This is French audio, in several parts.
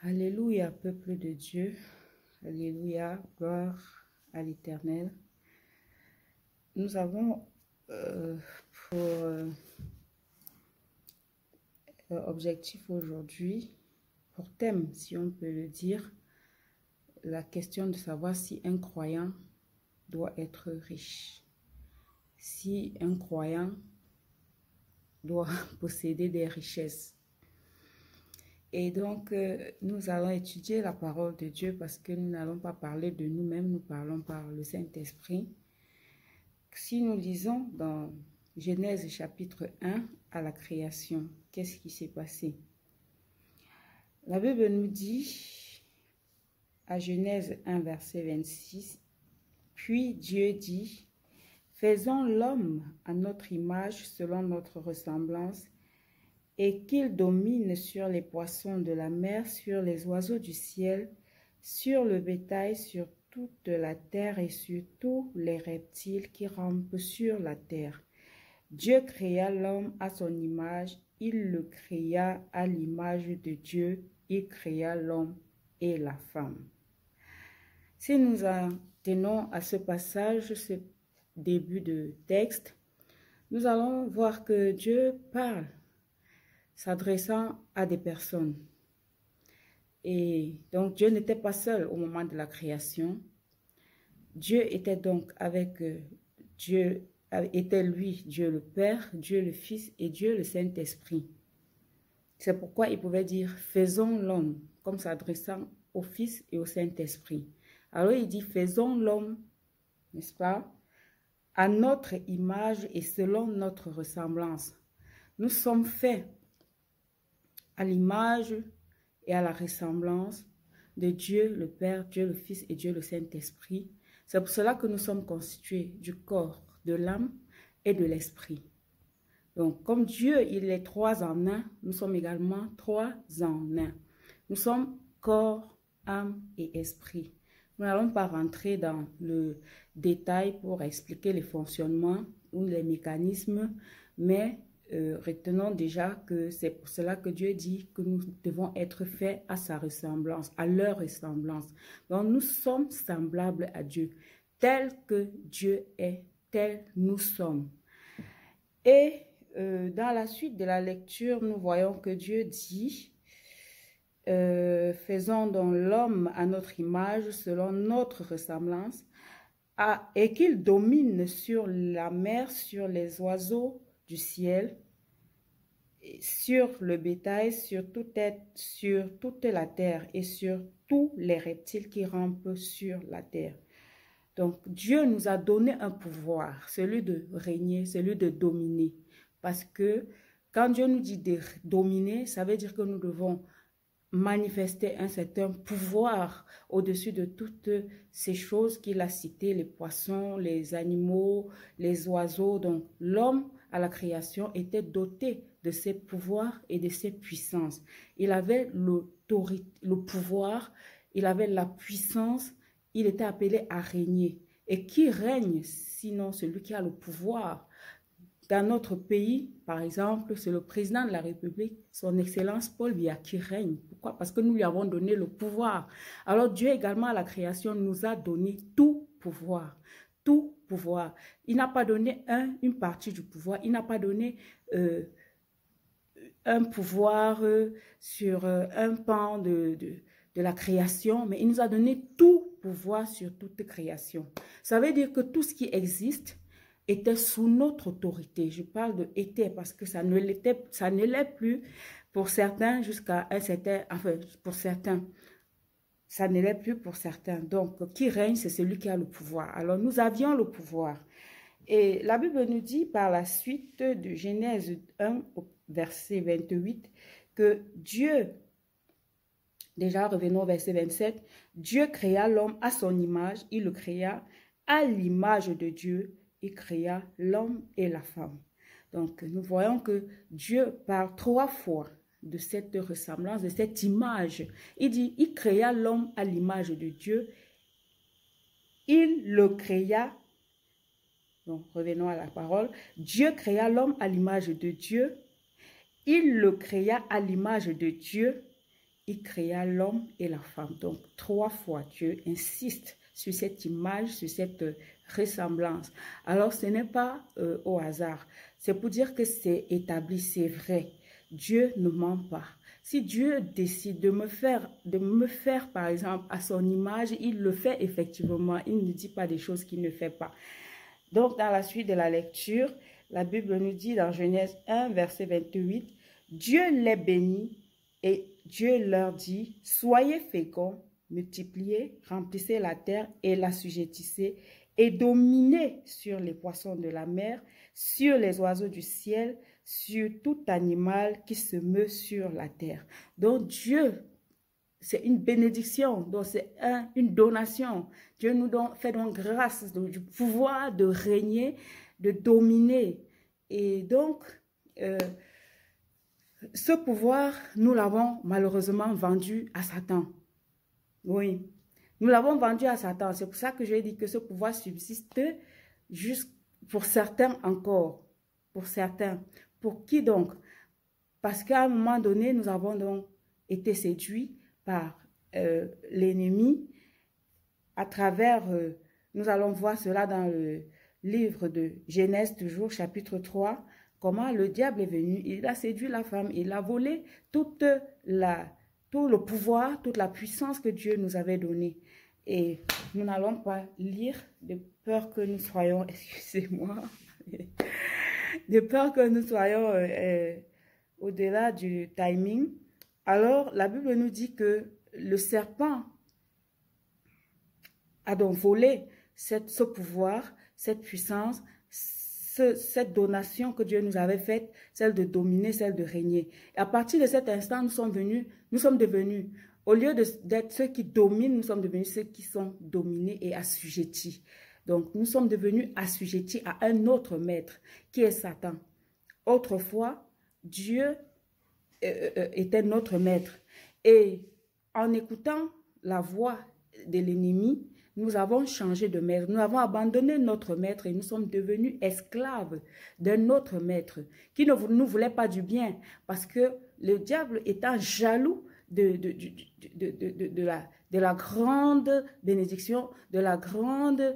Alléluia, peuple de Dieu. Alléluia, gloire à l'Éternel. Nous avons pour objectif aujourd'hui, pour thème, si on peut le dire, la question de savoir si un croyant doit être riche. Si un croyant doit posséder des richesses. Et donc, nous allons étudier la parole de Dieu parce que nous n'allons pas parler de nous-mêmes, nous parlons par le Saint-Esprit. Si nous lisons dans Genèse chapitre 1 à la création, qu'est-ce qui s'est passé? La Bible nous dit, à Genèse 1, verset 26, « Puis Dieu dit, faisons l'homme à notre image selon notre ressemblance, et qu'il domine sur les poissons de la mer, sur les oiseaux du ciel, sur le bétail, sur toute la terre et sur tous les reptiles qui rampent sur la terre. Dieu créa l'homme à son image, il le créa à l'image de Dieu, il créa l'homme et la femme. » Si nous en tenons à ce passage, ce début de texte, nous allons voir que Dieu parle s'adressant à des personnes. Et donc, Dieu n'était pas seul au moment de la création. Dieu était donc avec Dieu, était lui, Dieu le Père, Dieu le Fils et Dieu le Saint-Esprit. C'est pourquoi il pouvait dire, faisons l'homme, comme s'adressant au Fils et au Saint-Esprit. Alors, il dit, faisons l'homme, n'est-ce pas, à notre image et selon notre ressemblance. Nous sommes faits à l'image et à la ressemblance de Dieu le Père, Dieu le Fils et Dieu le Saint-Esprit. C'est pour cela que nous sommes constitués du corps, de l'âme et de l'esprit. Donc, comme Dieu, il est trois en un, nous sommes également trois en un. Nous sommes corps, âme et esprit. Nous n'allons pas rentrer dans le détail pour expliquer les fonctionnements ou les mécanismes, mais retenons déjà que c'est pour cela que Dieu dit que nous devons être faits à sa ressemblance, à leur ressemblance. Donc nous sommes semblables à Dieu. Tel que Dieu est, tel nous sommes. Et dans la suite de la lecture, nous voyons que Dieu dit, faisons donc l'homme à notre image, selon notre ressemblance, et qu'il domine sur la mer, sur les oiseaux du ciel, sur le bétail, sur toute la terre et sur tous les reptiles qui rampent sur la terre. Donc, Dieu nous a donné un pouvoir, celui de régner, celui de dominer. Parce que quand Dieu nous dit de dominer, ça veut dire que nous devons manifester un certain pouvoir au-dessus de toutes ces choses qu'il a citées, les poissons, les animaux, les oiseaux. Donc, l'homme à la création était doté de ses pouvoirs et de ses puissances. Il avait le pouvoir, il avait la puissance, il était appelé à régner. Et qui règne sinon celui qui a le pouvoir? Dans notre pays, par exemple, c'est le président de la République, son Excellence Paul Biya, qui règne. Pourquoi? Parce que nous lui avons donné le pouvoir. Alors Dieu également à la création nous a donné tout pouvoir. Tout pouvoir. Il n'a pas donné une partie du pouvoir. Il n'a pas donné un pouvoir sur un pan de la création, mais il nous a donné tout pouvoir sur toute création. Ça veut dire que tout ce qui existe était sous notre autorité. Je parle de était parce que ça ne l'est plus pour certains jusqu'à un certain, enfin pour certains, ça ne l'est plus pour certains. Donc, qui règne, c'est celui qui a le pouvoir. Alors, nous avions le pouvoir. Et la Bible nous dit par la suite de Genèse 1, verset 28, que Dieu, déjà revenons au verset 27, Dieu créa l'homme à son image, il le créa à l'image de Dieu, il créa l'homme et la femme. Donc, nous voyons que Dieu parle trois fois de cette ressemblance, de cette image. Il dit, il créa l'homme à l'image de Dieu, il le créa. Donc, revenons à la parole. Dieu créa l'homme à l'image de Dieu, il le créa à l'image de Dieu, il créa l'homme et la femme. Donc, 3 fois, Dieu insiste sur cette image, sur cette ressemblance. Alors, ce n'est pas au hasard. C'est pour dire que c'est établi, c'est vrai. Dieu ne ment pas. Si Dieu décide de me faire, par exemple, à son image, il le fait effectivement. Il ne dit pas des choses qu'il ne fait pas. Donc, dans la suite de la lecture, la Bible nous dit dans Genèse 1, verset 28, « Dieu les bénit et Dieu leur dit, « Soyez féconds, multipliez, remplissez la terre et l'assujettissez et dominez sur les poissons de la mer, sur les oiseaux du ciel, sur tout animal qui se meut sur la terre. » Donc Dieu, c'est une bénédiction, donc c'est une donation. Dieu nous fait donc grâce du pouvoir de régner, de dominer. Et donc, ce pouvoir, nous l'avons malheureusement vendu à Satan. Oui, nous l'avons vendu à Satan. C'est pour ça que je dis que ce pouvoir subsiste juste pour certains encore. Pour certains. Pour qui donc? Parce qu'à un moment donné, nous avons donc été séduits par l'ennemi à travers, nous allons voir cela dans le livre de Genèse, toujours chapitre 3, comment le diable est venu, il a séduit la femme, il a volé tout le pouvoir, toute la puissance que Dieu nous avait donnée. Et nous n'allons pas lire de peur que nous soyons, excusez-moi, de peur que nous soyons au-delà du timing. Alors, la Bible nous dit que le serpent a donc volé ce pouvoir, cette puissance, cette donation que Dieu nous avait faite, celle de dominer, celle de régner. Et à partir de cet instant, nous sommes devenus, au lieu d'être ceux qui dominent, nous sommes devenus ceux qui sont dominés et assujettis. Donc, nous sommes devenus assujettis à un autre maître, qui est Satan. Autrefois, Dieu était notre maître. Et en écoutant la voix de l'ennemi, nous avons changé de maître. Nous avons abandonné notre maître et nous sommes devenus esclaves d'un autre maître qui ne nous voulait pas du bien. Parce que le diable étant jaloux de la grande bénédiction, de la grande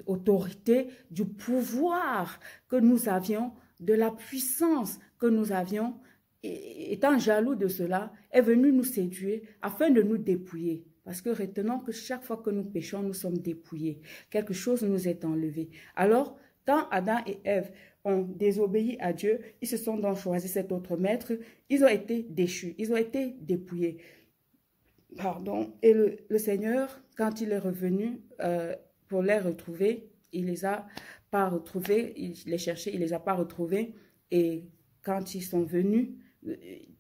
autorité, du pouvoir que nous avions, de la puissance que nous avions, étant jaloux de cela, est venu nous séduire afin de nous dépouiller. Parce que retenons que chaque fois que nous péchons, nous sommes dépouillés. Quelque chose nous est enlevé. Alors, quand Adam et Ève ont désobéi à Dieu, ils se sont donc choisi cet autre maître, ils ont été déchus, ils ont été dépouillés. Pardon. Et le Seigneur, quand il est revenu pour les retrouver, il les a pas retrouvés, il les cherchait, il les a pas retrouvés. Et quand ils sont venus,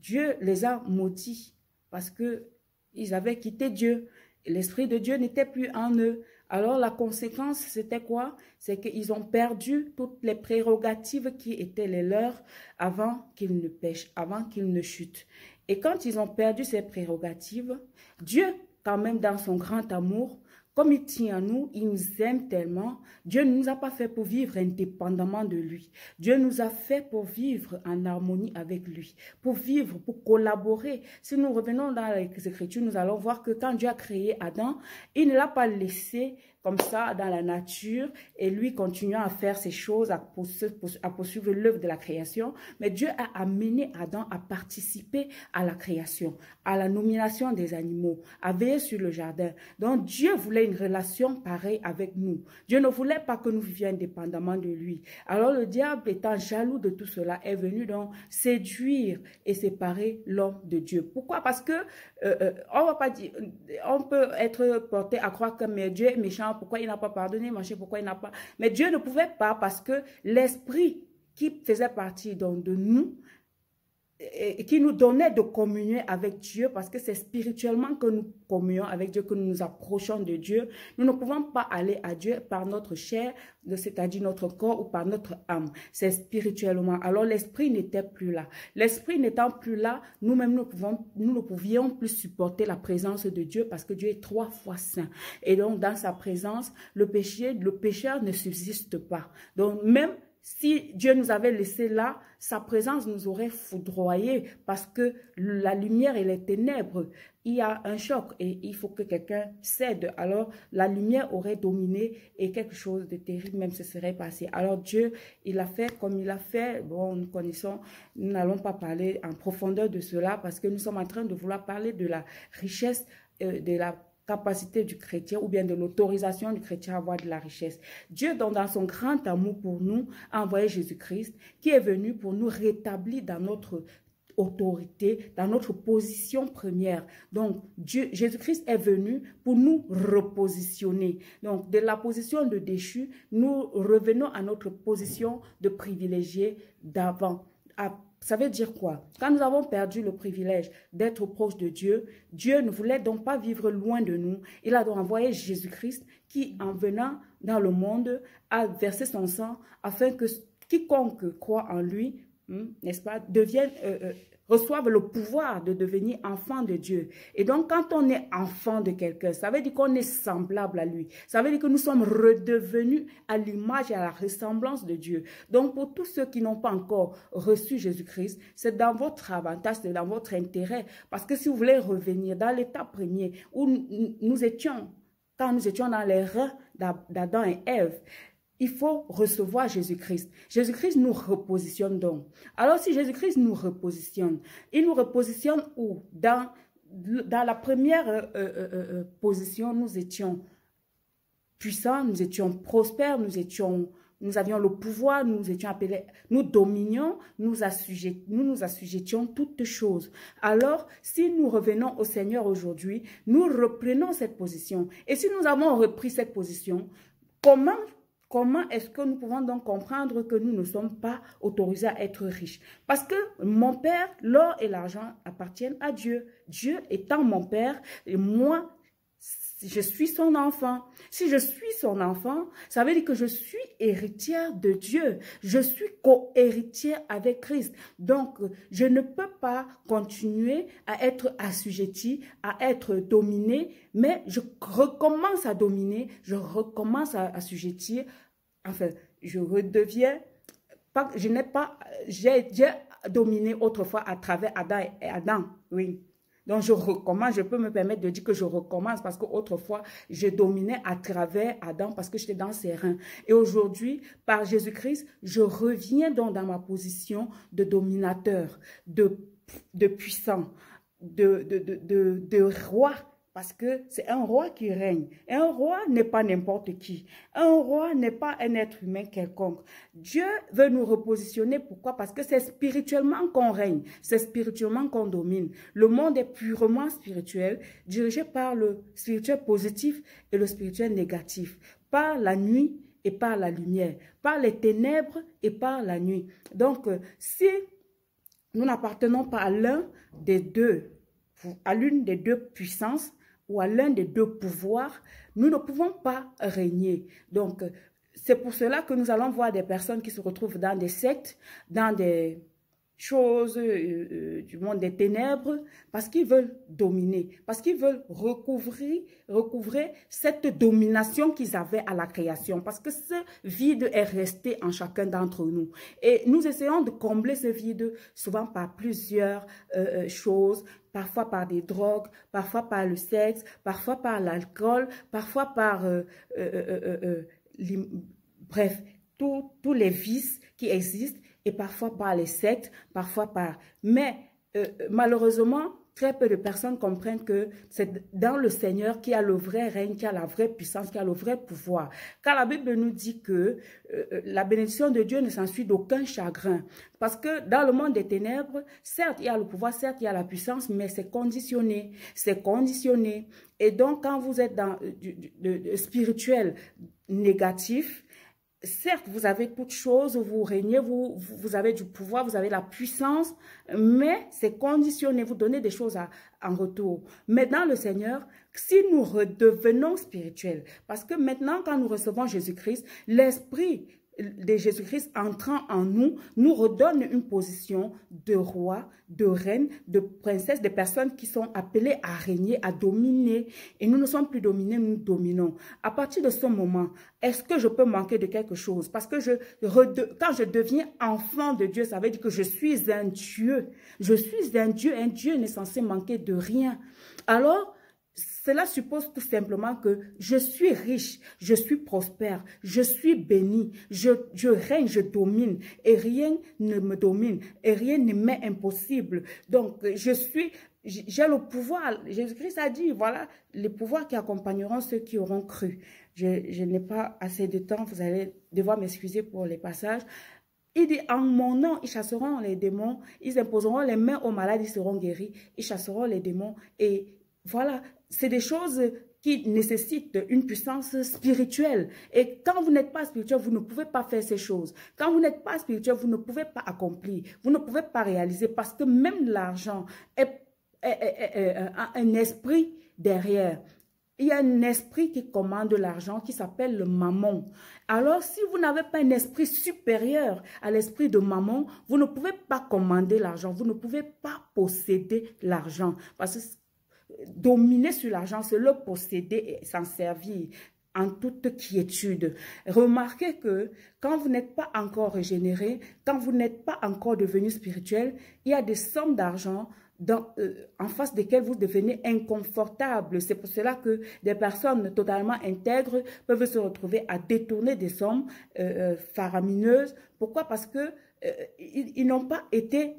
Dieu les a maudits parce que ils avaient quitté Dieu. L'Esprit de Dieu n'était plus en eux. Alors la conséquence, c'était quoi? C'est qu'ils ont perdu toutes les prérogatives qui étaient les leurs avant qu'ils ne pêchent, avant qu'ils ne chutent. Et quand ils ont perdu ces prérogatives, Dieu, quand même dans son grand amour, comme il tient à nous, il nous aime tellement. Dieu ne nous a pas fait pour vivre indépendamment de lui. Dieu nous a fait pour vivre en harmonie avec lui, pour vivre, pour collaborer. Si nous revenons dans les Écritures, nous allons voir que quand Dieu a créé Adam, il ne l'a pas laissé comme ça dans la nature et lui continuant à faire ses choses, à poursuivre l'œuvre de la création. Mais Dieu a amené Adam à participer à la création, à la nomination des animaux, à veiller sur le jardin. Donc Dieu voulait une relation pareille avec nous. Dieu ne voulait pas que nous vivions indépendamment de lui. Alors le diable, étant jaloux de tout cela, est venu donc séduire et séparer l'homme de Dieu. Pourquoi? Parce que on va pas dire, on peut être porté à croire que mais Dieu est méchant, pourquoi il n'a pas pardonné, pourquoi il n'a pas... Mais Dieu ne pouvait pas parce que l'esprit qui faisait partie donc de nous, et qui nous donnait de communier avec Dieu, parce que c'est spirituellement que nous communions avec Dieu, que nous nous approchons de Dieu. Nous ne pouvons pas aller à Dieu par notre chair, c'est-à-dire notre corps, ou par notre âme. C'est spirituellement. Alors l'esprit n'était plus là. L'esprit n'étant plus là, nous-mêmes nous ne pouvions plus supporter la présence de Dieu, parce que Dieu est 3 fois saint. Et donc dans sa présence, le pécheur ne subsiste pas. Donc même si Dieu nous avait laissé là, sa présence nous aurait foudroyés parce que la lumière et les ténèbres, il y a un choc et il faut que quelqu'un cède. Alors, la lumière aurait dominé et quelque chose de terrible même se serait passé. Alors, Dieu, il a fait comme il a fait. Bon, nous connaissons, nous n'allons pas parler en profondeur de cela parce que nous sommes en train de vouloir parler de la richesse, de la capacité du chrétien ou bien de l'autorisation du chrétien à avoir de la richesse. Dieu, dans son grand amour pour nous, a envoyé Jésus-Christ qui est venu pour nous rétablir dans notre autorité, dans notre position première. Donc, Jésus-Christ est venu pour nous repositionner. Donc, de la position de déchu, nous revenons à notre position de privilégié d'avant. Ça veut dire quoi? Quand nous avons perdu le privilège d'être proche de Dieu, Dieu ne voulait donc pas vivre loin de nous. Il a donc envoyé Jésus-Christ qui, en venant dans le monde, a versé son sang afin que quiconque croit en lui, n'est-ce pas, reçoivent le pouvoir de devenir enfant de Dieu. Et donc, quand on est enfant de quelqu'un, ça veut dire qu'on est semblable à lui. Ça veut dire que nous sommes redevenus à l'image et à la ressemblance de Dieu. Donc, pour tous ceux qui n'ont pas encore reçu Jésus-Christ, c'est dans votre avantage, c'est dans votre intérêt. Parce que si vous voulez revenir dans l'état premier où nous étions, quand nous étions dans les reins d'Adam et Ève, il faut recevoir Jésus-Christ. Jésus-Christ nous repositionne donc. Alors, si Jésus-Christ nous repositionne, il nous repositionne où? Dans la première position, nous étions puissants, nous étions prospères, nous avions le pouvoir, nous étions appelés, nous dominions, nous nous assujettions toutes choses. Alors, si nous revenons au Seigneur aujourd'hui, nous reprenons cette position. Et si nous avons repris cette position, Comment est-ce que nous pouvons donc comprendre que nous ne sommes pas autorisés à être riches? Parce que mon Père, l'or et l'argent appartiennent à Dieu. Dieu étant mon Père, et moi, je suis son enfant. Si je suis son enfant, ça veut dire que je suis héritière de Dieu. Je suis co-héritière avec Christ. Donc, je ne peux pas continuer à être assujettie, à être dominée, mais je recommence à dominer, je recommence à assujettir. Enfin, je redeviens, j'ai dominé autrefois à travers Adam, oui. Donc, je recommence, je peux me permettre de dire que je recommence parce qu'autrefois, je dominais à travers Adam parce que j'étais dans ses reins. Et aujourd'hui, par Jésus-Christ, je reviens donc dans ma position de dominateur, de puissant, de roi. Parce que c'est un roi qui règne. Et un roi n'est pas n'importe qui. Un roi n'est pas un être humain quelconque. Dieu veut nous repositionner. Pourquoi? Parce que c'est spirituellement qu'on règne. C'est spirituellement qu'on domine. Le monde est purement spirituel, dirigé par le spirituel positif et le spirituel négatif. Par la nuit et par la lumière. Par les ténèbres et par la nuit. Donc, si nous n'appartenons pas à l'un des deux, à l'une des deux puissances, ou à l'un des deux pouvoirs, nous ne pouvons pas régner. Donc, c'est pour cela que nous allons voir des personnes qui se retrouvent dans des sectes, dans des choses du monde des ténèbres, parce qu'ils veulent dominer, parce qu'ils veulent recouvrer cette domination qu'ils avaient à la création, parce que ce vide est resté en chacun d'entre nous. Et nous essayons de combler ce vide souvent par plusieurs choses, parfois par des drogues, parfois par le sexe, parfois par l'alcool, parfois par, bref, tous les vices qui existent, et parfois par les sectes, parfois par... Mais malheureusement, très peu de personnes comprennent que c'est dans le Seigneur qu'il y a le vrai règne, qu'il y a la vraie puissance, qu'il y a le vrai pouvoir. Car la Bible nous dit que la bénédiction de Dieu ne s'ensuit d'aucun chagrin. Parce que dans le monde des ténèbres, certes, il y a le pouvoir, certes, il y a la puissance, mais c'est conditionné. C'est conditionné. Et donc, quand vous êtes dans du spirituel négatif, certes, vous avez toutes choses, vous régnez, vous avez du pouvoir, vous avez la puissance, mais c'est conditionné, vous donnez des choses en retour. Mais dans le Seigneur, si nous redevenons spirituels, parce que maintenant, quand nous recevons Jésus-Christ, l'Esprit de Jésus-Christ entrant en nous, nous redonne une position de roi, de reine, de princesse, de personnes qui sont appelées à régner, à dominer. Et nous ne sommes plus dominés, nous dominons. À partir de ce moment, est-ce que je peux manquer de quelque chose? Parce que quand je deviens enfant de Dieu, ça veut dire que je suis un Dieu. Je suis un Dieu n'est censé manquer de rien. Alors, cela suppose tout simplement que je suis riche, je suis prospère, je suis béni, je règne, je domine et rien ne me domine et rien ne m'est impossible. Donc, j'ai le pouvoir. Jésus-Christ a dit, voilà, les pouvoirs qui accompagneront ceux qui auront cru. Je n'ai pas assez de temps, vous allez devoir m'excuser pour les passages. Il dit, en mon nom, ils chasseront les démons, ils imposeront les mains aux malades, ils seront guéris, ils chasseront les démons et voilà, c'est des choses qui nécessitent une puissance spirituelle. Et quand vous n'êtes pas spirituel, vous ne pouvez pas faire ces choses. Quand vous n'êtes pas spirituel, vous ne pouvez pas accomplir, vous ne pouvez pas réaliser parce que même l'argent a un esprit derrière. Il y a un esprit qui commande l'argent qui s'appelle le mammon. Alors, si vous n'avez pas un esprit supérieur à l'esprit de mammon, vous ne pouvez pas commander l'argent, vous ne pouvez pas posséder l'argent. Parce que dominer sur l'argent, c'est le posséder et s'en servir en toute quiétude. Remarquez que quand vous n'êtes pas encore régénéré, quand vous n'êtes pas encore devenu spirituel, il y a des sommes d'argent en face desquelles vous devenez inconfortable. C'est pour cela que des personnes totalement intègres peuvent se retrouver à détourner des sommes faramineuses. Pourquoi? Parce que ils n'ont pas été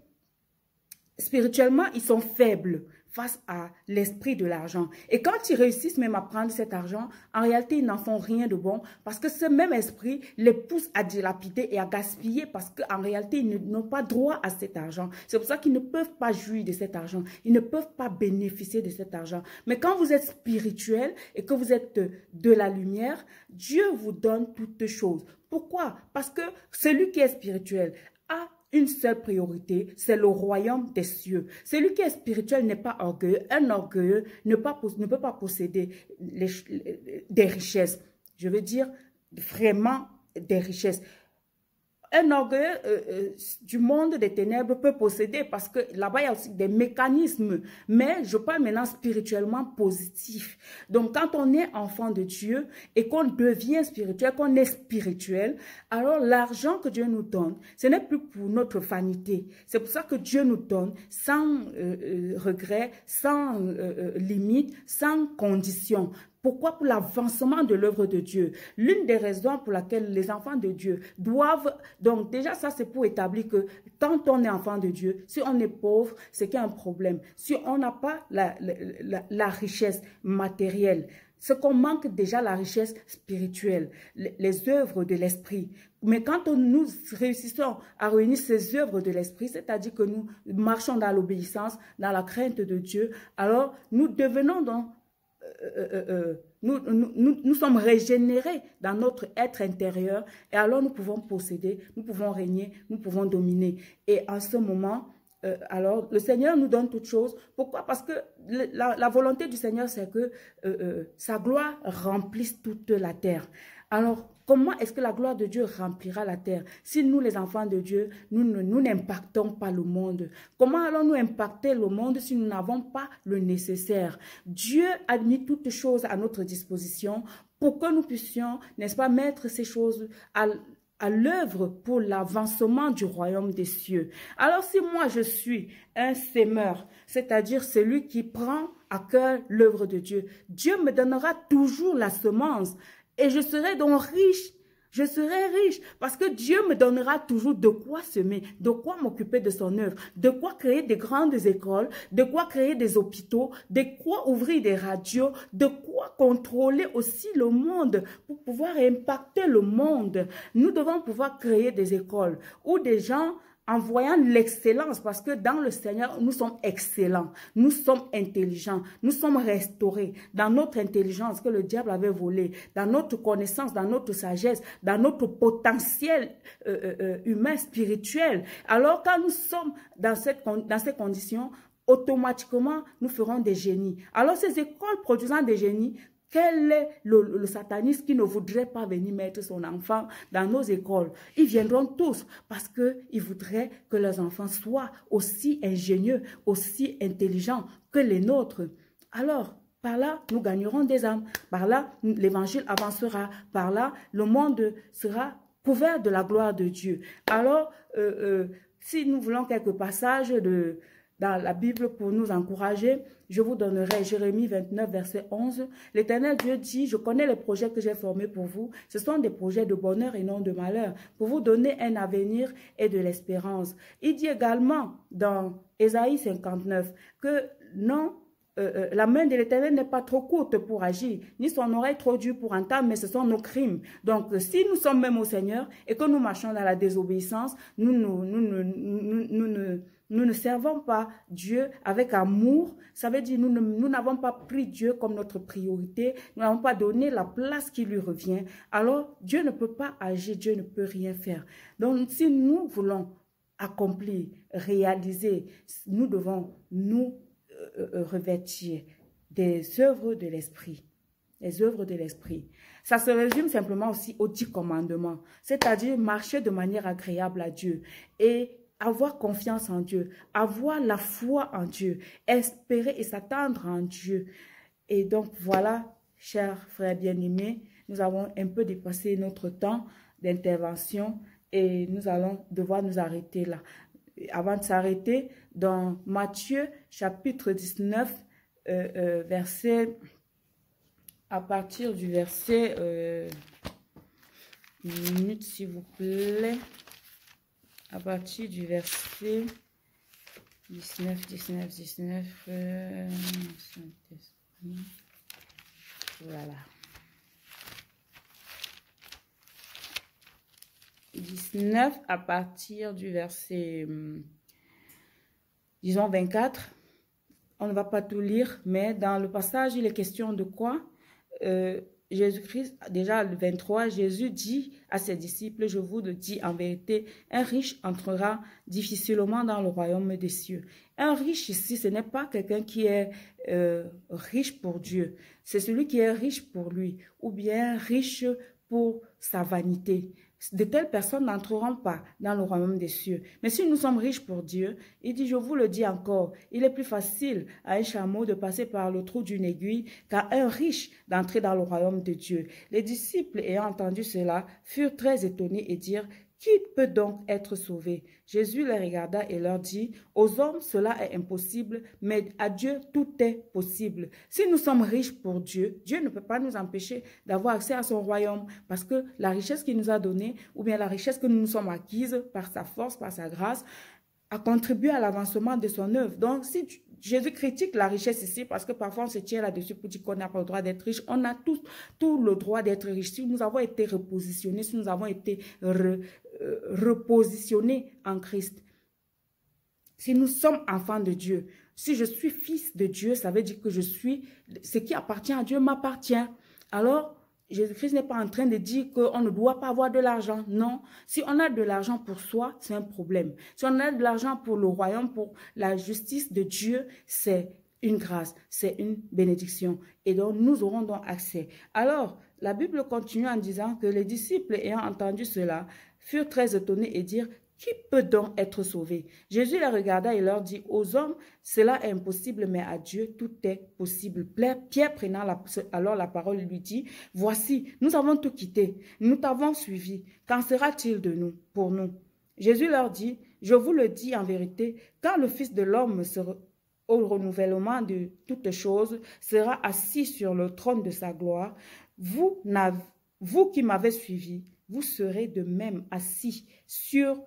spirituellement, ils sont faibles face à l'esprit de l'argent. Et quand ils réussissent même à prendre cet argent, en réalité, ils n'en font rien de bon parce que ce même esprit les pousse à dilapider et à gaspiller parce qu'en réalité, ils n'ont pas droit à cet argent. C'est pour ça qu'ils ne peuvent pas jouir de cet argent. Ils ne peuvent pas bénéficier de cet argent. Mais quand vous êtes spirituel et que vous êtes de la lumière, Dieu vous donne toutes choses. Pourquoi? Parce que celui qui est spirituel a une seule priorité, c'est le royaume des cieux. Celui qui est spirituel n'est pas orgueilleux. Un orgueilleux ne peut pas posséder des richesses. Je veux dire vraiment des richesses. Un orgueilleux du monde des ténèbres peut posséder parce que là-bas, il y a aussi des mécanismes. Mais je parle maintenant spirituellement positif. Donc, quand on est enfant de Dieu et qu'on devient spirituel, qu'on est spirituel, alors l'argent que Dieu nous donne, ce n'est plus pour notre vanité. C'est pour ça que Dieu nous donne sans regret, sans limite, sans condition. Pourquoi? Pour l'avancement de l'œuvre de Dieu. L'une des raisons pour laquelle les enfants de Dieu doivent... Donc déjà, ça c'est pour établir que quand on est enfant de Dieu, si on est pauvre, c'est qu'il y a un problème. Si on n'a pas la richesse matérielle, ce qu'on manque déjà la richesse spirituelle, les œuvres de l'esprit. Mais quand nous réussissons à réunir ces œuvres de l'esprit, c'est-à-dire que nous marchons dans l'obéissance, dans la crainte de Dieu, alors nous devenons donc... nous sommes régénérés dans notre être intérieur et alors nous pouvons posséder, nous pouvons régner, nous pouvons dominer. Et en ce moment, alors le Seigneur nous donne toutes choses. Pourquoi? Parce que la volonté du Seigneur, c'est que sa gloire remplisse toute la terre. Alors, comment est-ce que la gloire de Dieu remplira la terre si nous, les enfants de Dieu, nous n'impactons pas le monde? Comment allons-nous impacter le monde si nous n'avons pas le nécessaire? Dieu a mis toutes choses à notre disposition pour que nous puissions, n'est-ce pas, mettre ces choses à l'œuvre pour l'avancement du royaume des cieux. Alors si moi je suis un sémeur, c'est-à-dire celui qui prend à cœur l'œuvre de Dieu, Dieu me donnera toujours la semence. Et je serai donc riche. Je serai riche parce que Dieu me donnera toujours de quoi semer, de quoi m'occuper de son œuvre, de quoi créer des grandes écoles, de quoi créer des hôpitaux, de quoi ouvrir des radios, de quoi contrôler aussi le monde pour pouvoir impacter le monde. Nous devons pouvoir créer des écoles où des gens... en voyant l'excellence, parce que dans le Seigneur, nous sommes excellents, nous sommes intelligents, nous sommes restaurés dans notre intelligence que le diable avait volée, dans notre connaissance, dans notre sagesse, dans notre potentiel humain, spirituel. Alors, quand nous sommes dans ces conditions, automatiquement, nous ferons des génies. Alors, ces écoles produisant des génies, Quel est le sataniste qui ne voudrait pas venir mettre son enfant dans nos écoles? Ils viendront tous parce qu'ils voudraient que leurs enfants soient aussi ingénieux, aussi intelligents que les nôtres. Alors, par là, nous gagnerons des âmes. Par là, l'évangile avancera. Par là, le monde sera couvert de la gloire de Dieu. Alors, si nous voulons quelques passages dans la Bible pour nous encourager, je vous donnerai Jérémie 29, verset 11. L'Éternel Dieu dit, je connais les projets que j'ai formés pour vous. Ce sont des projets de bonheur et non de malheur, pour vous donner un avenir et de l'espérance. Il dit également dans Ésaïe 59 que non, la main de l'Éternel n'est pas trop courte pour agir, ni son oreille trop dure pour entendre, mais ce sont nos crimes. Donc, si nous sommes même au Seigneur et que nous marchons dans la désobéissance, nous ne servons pas Dieu avec amour. Ça veut dire nous n'avons pas pris Dieu comme notre priorité. Nous n'avons pas donné la place qui lui revient. Alors, Dieu ne peut pas agir, Dieu ne peut rien faire. Donc, si nous voulons accomplir, réaliser, nous devons nous revêtir des œuvres de l'esprit. Les œuvres de l'esprit. Ça se résume simplement aussi aux 10 commandements. C'est-à-dire marcher de manière agréable à Dieu et avoir confiance en Dieu, avoir la foi en Dieu, espérer et s'attendre en Dieu. Et donc voilà, chers frères bien-aimés, nous avons un peu dépassé notre temps d'intervention et nous allons devoir nous arrêter là. Avant de s'arrêter, dans Matthieu chapitre 19, à partir du verset, une minute s'il vous plaît, à partir du verset 19, voilà. 19 à partir du verset, disons 24. On ne va pas tout lire, mais dans le passage, il est question de quoi? Jésus-Christ, déjà le 23, Jésus dit à ses disciples, je vous le dis en vérité, un riche entrera difficilement dans le royaume des cieux. Un riche ici, ce n'est pas quelqu'un qui est riche pour Dieu, c'est celui qui est riche pour lui, ou bien riche pour sa vanité. De telles personnes n'entreront pas dans le royaume des cieux. Mais si nous sommes riches pour Dieu, il dit, je vous le dis encore, il est plus facile à un chameau de passer par le trou d'une aiguille qu'à un riche d'entrer dans le royaume de Dieu. Les disciples, ayant entendu cela, furent très étonnés et dirent, qui peut donc être sauvé? Jésus les regarda et leur dit, aux hommes cela est impossible, mais à Dieu tout est possible. Si nous sommes riches pour Dieu, Dieu ne peut pas nous empêcher d'avoir accès à son royaume parce que la richesse qu'il nous a donnée ou bien la richesse que nous nous sommes acquises par sa force, par sa grâce, a contribué à l'avancement de son œuvre. Donc, si Jésus critique la richesse ici parce que parfois on se tient là-dessus pour dire qu'on n'a pas le droit d'être riche. On a tout le droit d'être riche. Si nous avons été repositionnés, si nous avons été repositionnés en Christ, si nous sommes enfants de Dieu, si je suis fils de Dieu, ça veut dire que je suis, ce qui appartient à Dieu m'appartient. Alors, Jésus-Christ n'est pas en train de dire qu'on ne doit pas avoir de l'argent. Non. Si on a de l'argent pour soi, c'est un problème. Si on a de l'argent pour le royaume, pour la justice de Dieu, c'est une grâce, c'est une bénédiction. Et donc, nous aurons donc accès. Alors, la Bible continue en disant que les disciples ayant entendu cela, furent très étonnés et dirent, qui peut donc être sauvé? Jésus les regarda et leur dit, aux hommes, cela est impossible, mais à Dieu, tout est possible. Pierre prenant alors la parole lui dit, voici, nous avons tout quitté, nous t'avons suivi. Qu'en sera-t-il de nous, pour nous? Jésus leur dit, je vous le dis en vérité, quand le Fils de l'homme sera au renouvellement de toutes choses, sera assis sur le trône de sa gloire, vous qui m'avez suivi, vous serez de même assis sur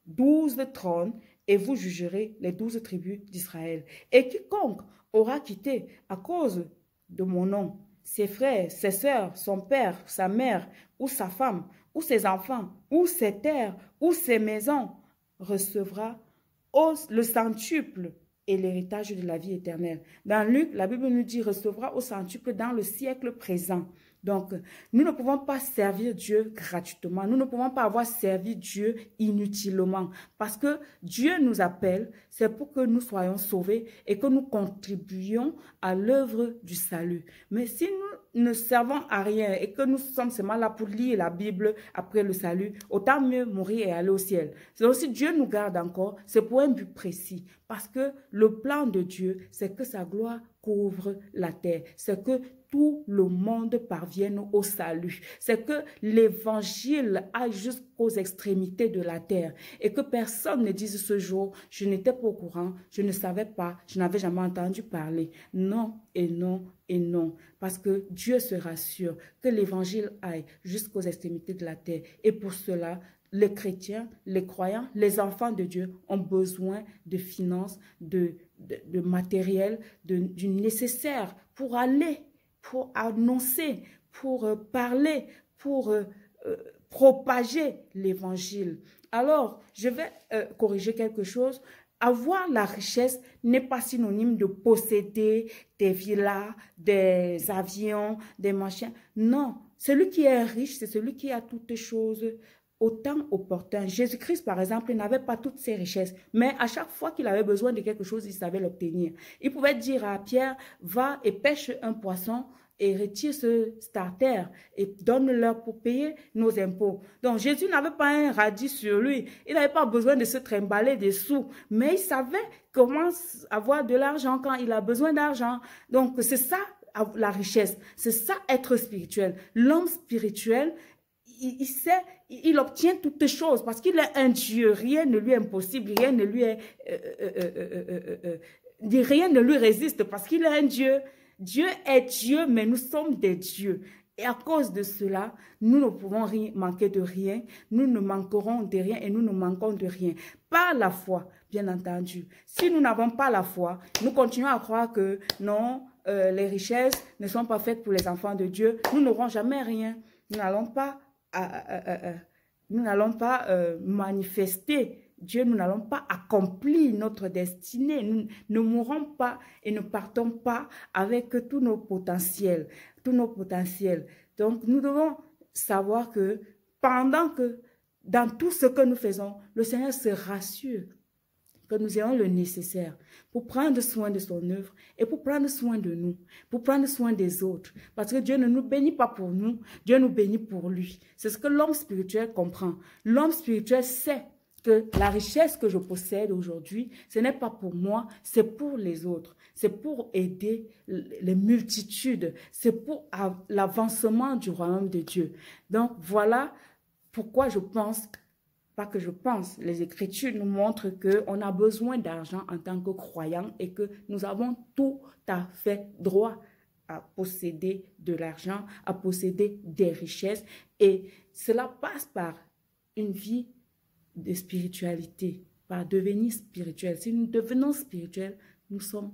12 trônes et vous jugerez les 12 tribus d'Israël. Et quiconque aura quitté à cause de mon nom ses frères, ses sœurs, son père, sa mère ou sa femme ou ses enfants ou ses terres ou ses maisons recevra le centuple et l'héritage de la vie éternelle. Dans Luc, la Bible nous dit recevra au centuple dans le siècle présent. Donc, nous ne pouvons pas servir Dieu gratuitement. Nous ne pouvons pas avoir servi Dieu inutilement. Parce que Dieu nous appelle, c'est pour que nous soyons sauvés et que nous contribuions à l'œuvre du salut. Mais si nous ne servons à rien et que nous sommes seulement là pour lire la Bible après le salut, autant mieux mourir et aller au ciel. Donc, si Dieu nous garde encore, c'est pour un but précis. Parce que le plan de Dieu, c'est que sa gloire couvre la terre. C'est que tout le monde parvienne au salut. C'est que l'évangile aille jusqu'aux extrémités de la terre et que personne ne dise ce jour, je n'étais pas au courant, je ne savais pas, je n'avais jamais entendu parler. Non et non et non. Parce que Dieu se rassure que l'évangile aille jusqu'aux extrémités de la terre. Et pour cela, les chrétiens, les croyants, les enfants de Dieu ont besoin de finances, de matériel, du nécessaire pour aller, pour annoncer, pour parler, pour propager l'évangile. Alors, je vais corriger quelque chose. Avoir la richesse n'est pas synonyme de posséder des villas, des avions, des machins. Non, celui qui est riche, c'est celui qui a toutes choses au temps opportun. Jésus-Christ, par exemple, n'avait pas toutes ces richesses, mais à chaque fois qu'il avait besoin de quelque chose, il savait l'obtenir. Il pouvait dire à Pierre, va et pêche un poisson et retire ce starter et donne-leur pour payer nos impôts. Donc, Jésus n'avait pas un radis sur lui. Il n'avait pas besoin de se trimballer des sous, mais il savait comment avoir de l'argent quand il a besoin d'argent. Donc, c'est ça la richesse. C'est ça être spirituel. L'homme spirituel, il sait, il obtient toutes choses parce qu'il est un Dieu. Rien ne lui est impossible, rien ne lui est, rien ne lui résiste parce qu'il est un Dieu. Dieu est Dieu, mais nous sommes des dieux. Et à cause de cela, nous ne pouvons manquer de rien, nous ne manquerons de rien et nous ne manquons de rien. Par la foi, bien entendu. Si nous n'avons pas la foi, nous continuons à croire que non, les richesses ne sont pas faites pour les enfants de Dieu. Nous n'aurons jamais rien. Nous n'allons pas manifester Dieu, nous n'allons pas accomplir notre destinée. Nous ne mourrons pas et ne partons pas avec tous nos potentiels. Donc, nous devons savoir que pendant que dans tout ce que nous faisons, le Seigneur se rassure que nous ayons le nécessaire pour prendre soin de son œuvre et pour prendre soin de nous, pour prendre soin des autres. Parce que Dieu ne nous bénit pas pour nous, Dieu nous bénit pour lui. C'est ce que l'homme spirituel comprend. L'homme spirituel sait que la richesse que je possède aujourd'hui, ce n'est pas pour moi, c'est pour les autres. C'est pour aider les multitudes. C'est pour l'avancement du royaume de Dieu. Donc, voilà pourquoi je pense, pas que je pense, les Écritures nous montrent qu'on a besoin d'argent en tant que croyants et que nous avons tout à fait droit à posséder de l'argent, à posséder des richesses. Et cela passe par une vie de spiritualité, par devenir spirituel. Si nous devenons spirituels, nous sommes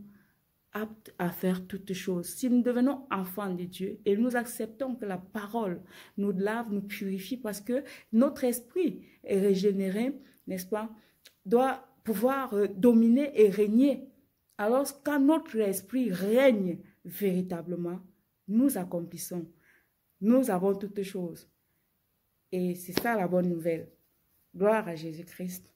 aptes à faire toutes choses. Si nous devenons enfants de Dieu et nous acceptons que la parole nous lave, nous purifie, parce que notre esprit est régénéré, n'est-ce pas, doit pouvoir dominer et régner. Alors, quand notre esprit règne véritablement, nous accomplissons. Nous avons toutes choses. Et c'est ça la bonne nouvelle. Gloire à Jésus-Christ.